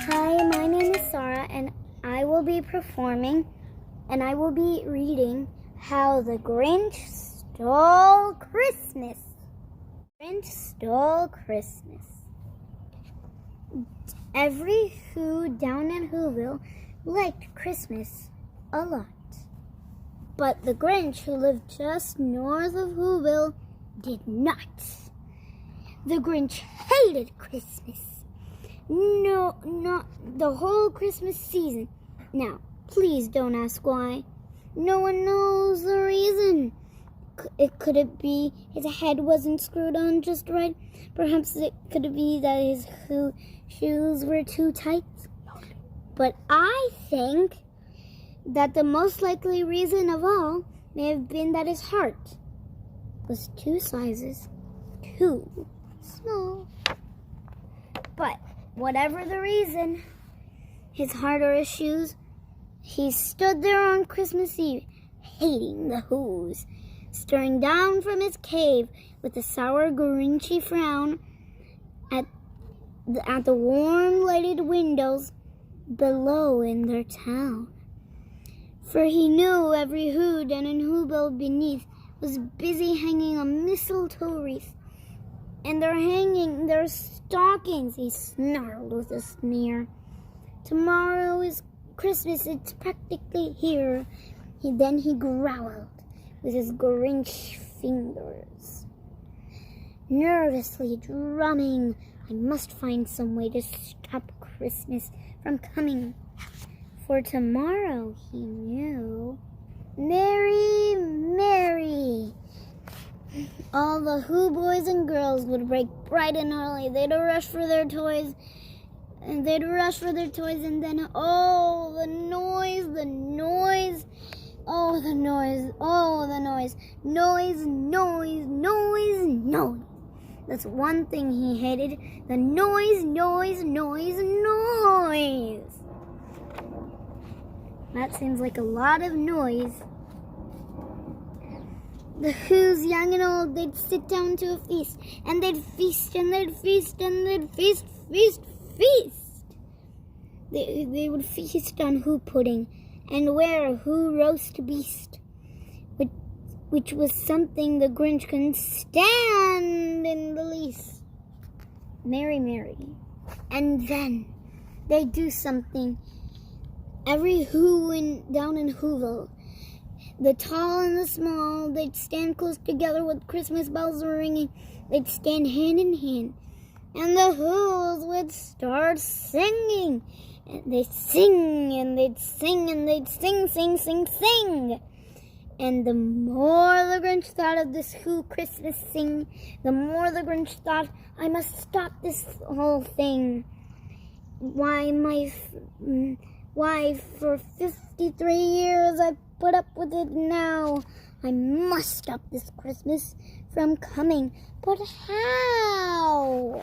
Hi, my name is Sarah, and I will be performing, and I will be reading How the Grinch Stole Christmas. Grinch stole Christmas. Every Who down in Whoville liked Christmas a lot. But the Grinch, who lived just north of Whoville, did not. The Grinch hated Christmas. No, not the whole Christmas season. Now, please don't ask why. No one knows the reason. Could it be his head wasn't screwed on just right? Perhaps it could be that his shoes were too tight. But I think that the most likely reason of all may have been that his heart was 2 sizes too small. But whatever the reason, his heart or his shoes, he stood there on Christmas Eve, hating the Whos, staring down from his cave with a sour, Grinchy frown at the warm, lighted windows below in their town. For he knew every Who down in Whoville beneath was busy hanging a mistletoe wreath, and they're hanging their stockings. He snarled with a sneer. Tomorrow is Christmas, it's practically here. Then he growled with his Grinch fingers, nervously drumming. I must find some way to stop Christmas from coming. For tomorrow, he knew, Merry, Merry. All the Who boys and girls would break bright and early. They'd rush for their toys, and then oh, the noise, oh, the noise. That's one thing he hated, the noise. That seems like a lot of noise. The Who's, young and old, they'd sit down to a feast, and they'd feast, and they'd feast, and they'd feast. They would feast on Who pudding, and wear a Who roast beast, which was something the Grinch couldn't stand in the least. Merry. And then they'd do something. Every Who down in Whoville, the tall and the small, they'd stand close together with Christmas bells ringing. They'd stand hand in hand, and the Whos would start singing. And they'd sing, and they'd sing, and they'd sing. And the more the Grinch thought of this Who Christmas sing, the more the Grinch thought, I must stop this whole thing. Why, for 53 years I've put up with it now. I must stop this Christmas from coming. But how?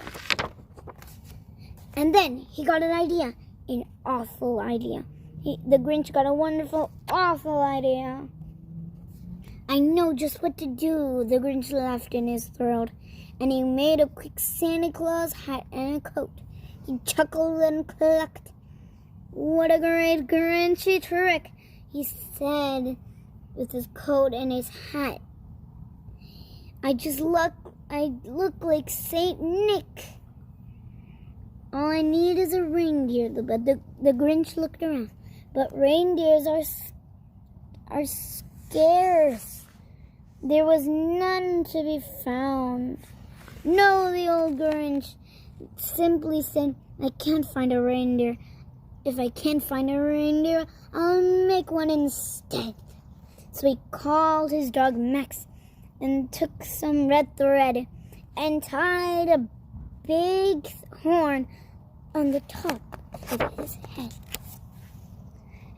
And then he got an idea, an awful idea. The Grinch got a wonderful, awful idea. I know just what to do, the Grinch laughed in his throat, and he made a quick Santa Claus hat and a coat. He chuckled and clucked. What a great Grinchy trick, he said with his coat and his hat. I look like Saint Nick. All I need is a reindeer. But the Grinch looked around. But reindeers are scarce. There was none to be found. No, the old Grinch simply said, I can't find a reindeer. If I can't find a reindeer, I'll make one instead. So he called his dog Max and took some red thread and tied a big horn on the top of his head.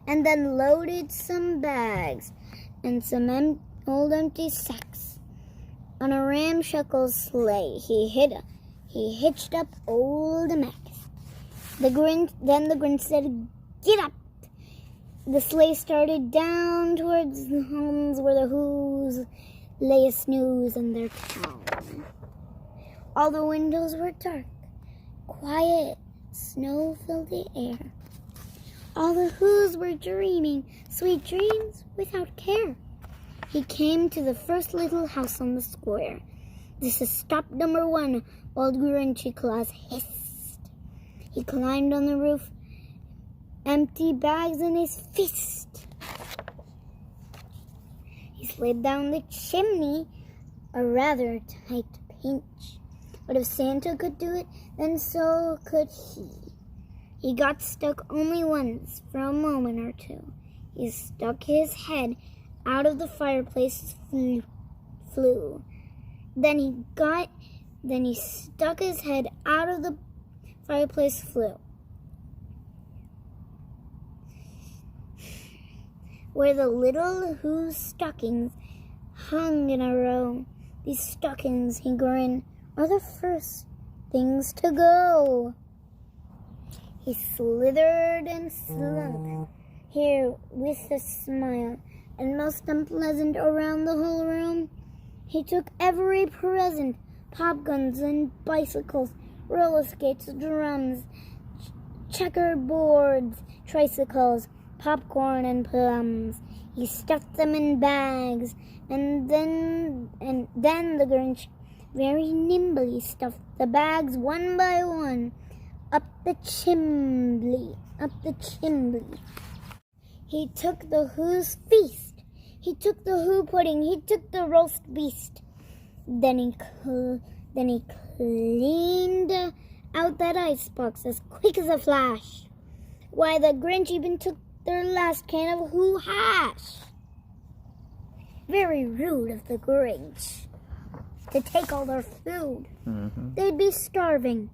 And then loaded some bags and some old empty sacks on a ramshackle sleigh. He hitched up old Max. Then the Grinch said, get up. The sleigh started down towards home stockings where the Who's lay a snooze in their town. All the windows were dark, quiet, snow filled the air. All the Who's were dreaming sweet dreams without care. He came to the first little house on the square. "This is stop number 1, old Grinchy Claus hissed." He climbed on the roof, empty bags in his fist. He slid down the chimney, a rather tight pinch. But if Santa could do it, then so could he. He got stuck only once for a moment or two. He stuck his head out of the fireplace, flew. Then he stuck his head out of the fireplace, flew. Where the little Who's stockings hung in a row, these stockings, he grinned, are the first things to go. He slithered and slunk here with a smile, and most unpleasant around the whole room. He took every present, pop guns and bicycles, roller skates, drums, checkerboards, tricycles, popcorn and plums. He stuffed them in bags, and then the Grinch very nimbly stuffed the bags one by one up the chimney. He took the Who's feast. He took the Who pudding. He took the roast beast. Then he cleaned out that icebox as quick as a flash. Why, the Grinch even took their last can of Who hash. Very rude of the Grinch to take all their food. They'd be starving.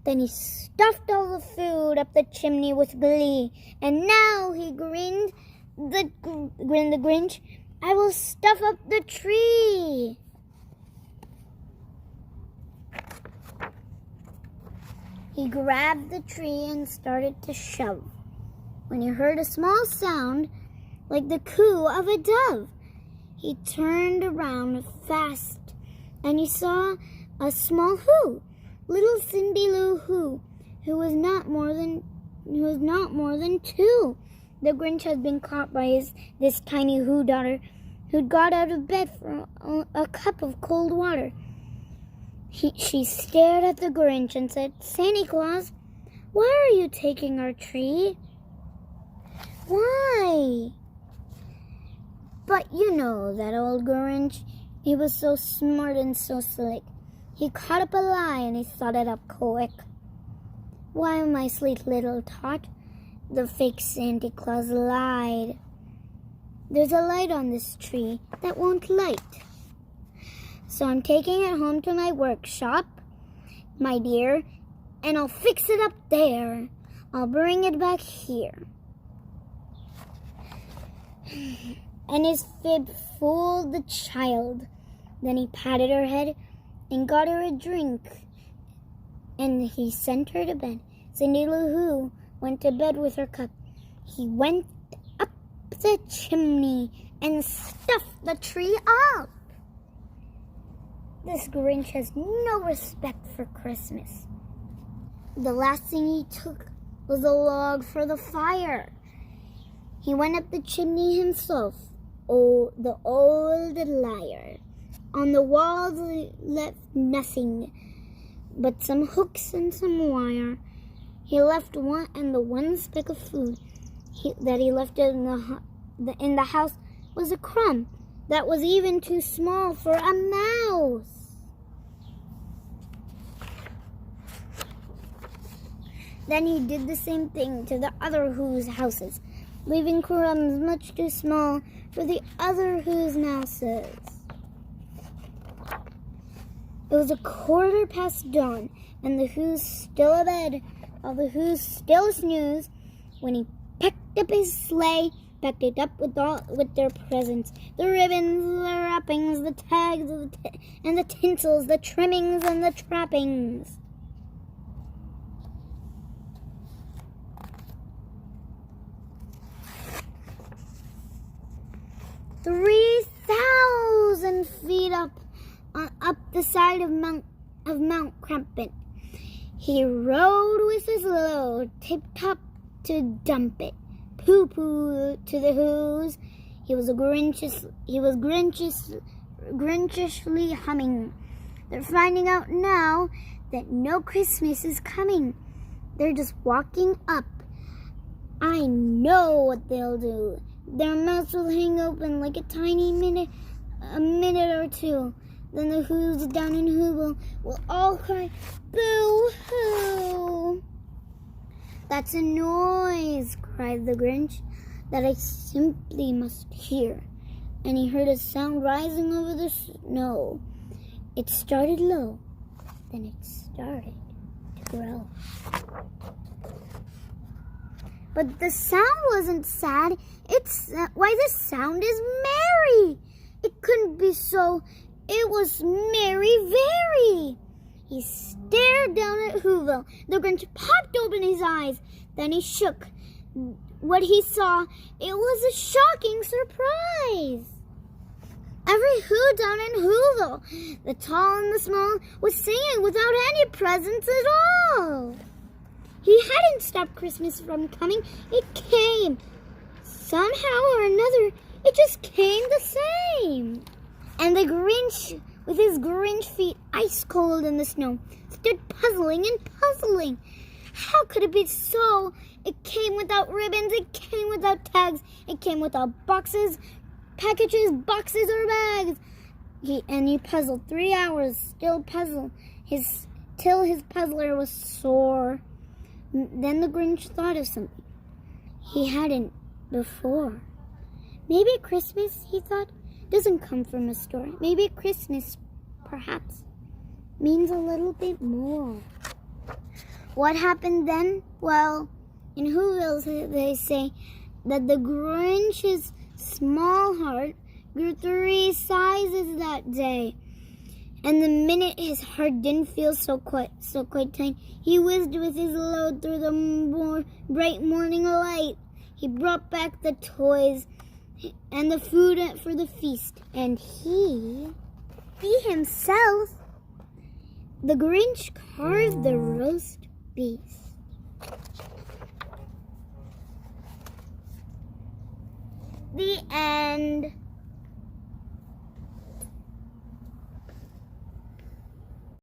Then he stuffed all the food up the chimney with glee, and now he grinned the Grinch, "I will stuff up the tree." He grabbed the tree and started to shove, when he heard a small sound like the coo of a dove. He turned around fast, and he saw a small Who, little Cindy Lou who was not more than 2. The Grinch had been caught by this tiny Who daughter, who'd got out of bed for a cup of cold water. She stared at the Grinch and said, "Santa Claus, why are you taking our tree?" "Why?" But you know that old Grinch, he was so smart and so slick. He caught up a lie and he thought it up quick. "Why, my sweet little tot," the fake Santa Claus lied, "there's a light on this tree that won't light. So I'm taking it home to my workshop, my dear, and I'll fix it up there. I'll bring it back here." And his fib fooled the child. Then he patted her head and got her a drink, and he sent her to bed. Cindy Lou Who went to bed with her cup. He went up the chimney and stuffed the tree up. This Grinch has no respect for Christmas. The last thing he took was a log for the fire. He went up the chimney himself. Oh, the old liar. On the walls he left nothing but some hooks and some wire. He left one speck of food that he left in the house was a crumb that was even too small for a mouse. Then he did the same thing to the other Who's houses, leaving crumbs much too small for the other Who's mouses. It was 1/4 dawn, and the Who's still abed, all the Who's still snooze, when he packed up his sleigh, packed it up with their presents, the ribbons, the wrappings, the tags, and the tinsels, the trimmings, and the trappings. 3,000 feet up the side of Mount Crumpet. He rode with his load, tip-top to dump it, poo-poo to the whoos. He was grinchishly humming. They're finding out now that no Christmas is coming. They're just walking up. I know what they'll do. Their mouths will hang open like a minute or two. Then the whoos down in Whoville will all cry, boo-hoo. That's a noise, cried the Grinch, that I simply must hear. And he heard a sound rising over the snow. It started low, then it started to grow. But the sound wasn't sad. Why, the sound is merry. It couldn't be so. It was merry very. He stared down at Whoville. The Grinch popped open his eyes. Then he shook. What he saw, it was a shocking surprise. Every who down in Whoville, the tall and the small, was singing without any presents at all. He hadn't stopped Christmas from coming. It came. Somehow or another, it just came the same. And the Grinch, with his Grinch feet ice cold in the snow, stood puzzling and puzzling. How could it be so? It came without ribbons, it came without tags, it came without packages, boxes, or bags. He puzzled 3 hours, still puzzled, till his puzzler was sore. Then the Grinch thought of something he hadn't before. Maybe Christmas, he thought, doesn't come from a store. Maybe Christmas, perhaps, means a little bit more. What happened then? Well, in Whoville, they say that the Grinch's small heart grew 3 sizes that day. And the minute his heart didn't feel so quite tight, he whizzed with his load through the bright morning light. He brought back the toys and the food for the feast. And he himself, the Grinch, carved the roast beast. The end.